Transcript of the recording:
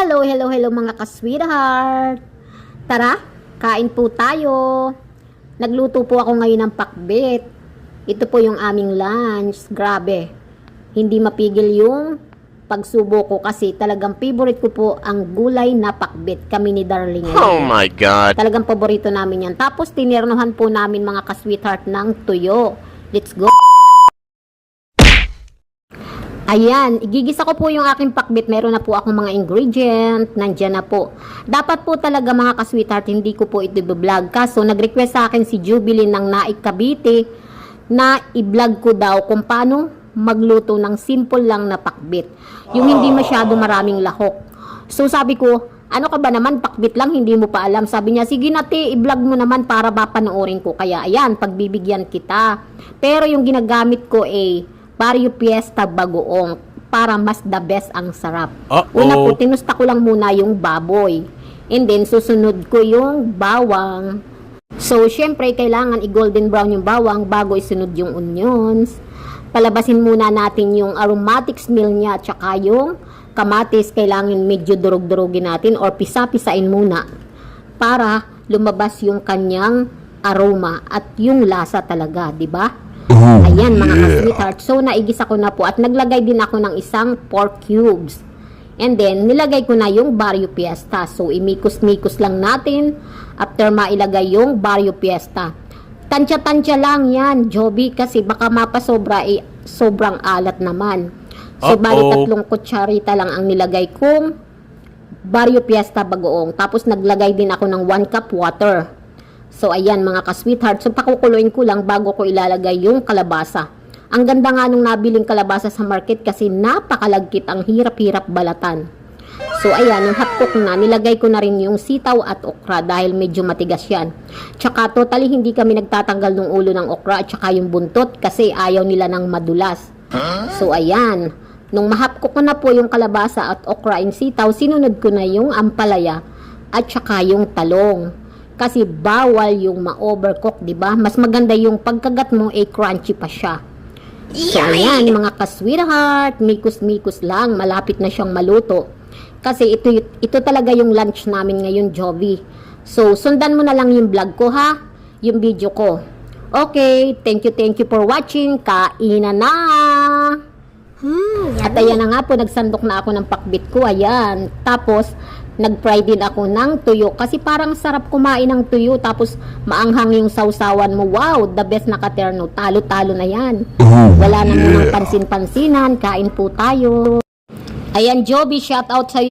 Hello mga ka-sweetheart. Tara, kain po tayo. Nagluto po ako ngayon ng pakbet. Ito po yung aming lunch. Grabe, hindi mapigil yung pagsubo ko kasi talagang favorite ko po ang gulay na pakbet. Kami ni Darling. Oh my God. Talagang paborito namin yan. Tapos tinirnohan po namin mga ka-sweetheart ng tuyo. Let's go. Ayan, igigisa ko po yung aking pakbet. Meron na po akong mga ingredient. Nandyan na po. Dapat po talaga mga ka-sweetheart, hindi ko po ito i-vlog. Kaso nag-request sa akin si Jubilin ng Naik Cavite na i-vlog ko daw kung paano magluto ng simple lang na pakbet. Yung hindi masyado maraming lahok. So sabi ko, ano ka ba naman, pakbet lang, hindi mo pa alam. Sabi niya, sige na te, i-vlog mo naman para mapanoorin ko. Kaya ayan, pagbibigyan kita. Pero yung ginagamit ko Barrio Fiesta bagoong para mas the best ang sarap. Una po, tinusta ko lang muna yung baboy. And then, susunod ko yung bawang. So, syempre, kailangan i-golden brown yung bawang bago isunod yung onions. Palabasin muna natin yung aromatic smell niya at saka yung kamatis. Kailangan medyo durog-durogin natin or pisa-pisain muna para lumabas yung kanyang aroma at yung lasa talaga, di ba? Ayan mga ka-sweetheart. So naigisa ko na po at naglagay din ako ng isang pork cubes. And then nilagay ko na yung Barrio Fiesta. So imikos-mikos lang natin after mailagay yung Barrio Fiesta. Tansya-tansya lang yan, Joby, kasi baka mapasobra sobrang alat naman. So bali 3 kutsarita lang ang nilagay kong Barrio Fiesta bagoong. Tapos naglagay din ako ng 1 cup water. So, ayan mga ka-sweetheart. So, pakukuluin ko lang bago ko ilalagay yung kalabasa. Ang ganda nga nung nabiling kalabasa sa market kasi napakalagkit, ang hirap-hirap balatan. So, ayan, yung hot cook na, nilagay ko na rin yung sitaw at okra dahil medyo matigas yan. Tsaka, totally hindi kami nagtatanggal ng ulo ng okra at tsaka yung buntot kasi ayaw nila ng madulas. So, ayan. Nung mahapkok ko na po yung kalabasa at okra and sitaw, sinunod ko na yung ampalaya at tsaka yung talong. Kasi bawal yung ma-overcook, di ba? Mas maganda yung pagkagat mo crunchy pa siya. So ayan mga ka-sweetheart, mikos-mikos lang, malapit na siyang maluto. Kasi ito talaga yung lunch namin ngayon, Joby. So sundan mo na lang yung vlog ko ha, yung video ko. Okay, thank you for watching. Kainan na! At ayan na nga po, nagsandok na ako ng pakbit ko, ayan. Tapos nag-fry din ako ng tuyo kasi parang sarap kumain ng tuyo tapos maanghang yung sausawan mo. Wow, the best na katerno. Talo-talo na yan. Wala na munang pansin-pansinan. Kain po tayo. Ayan, Joby, shout out sa'yo.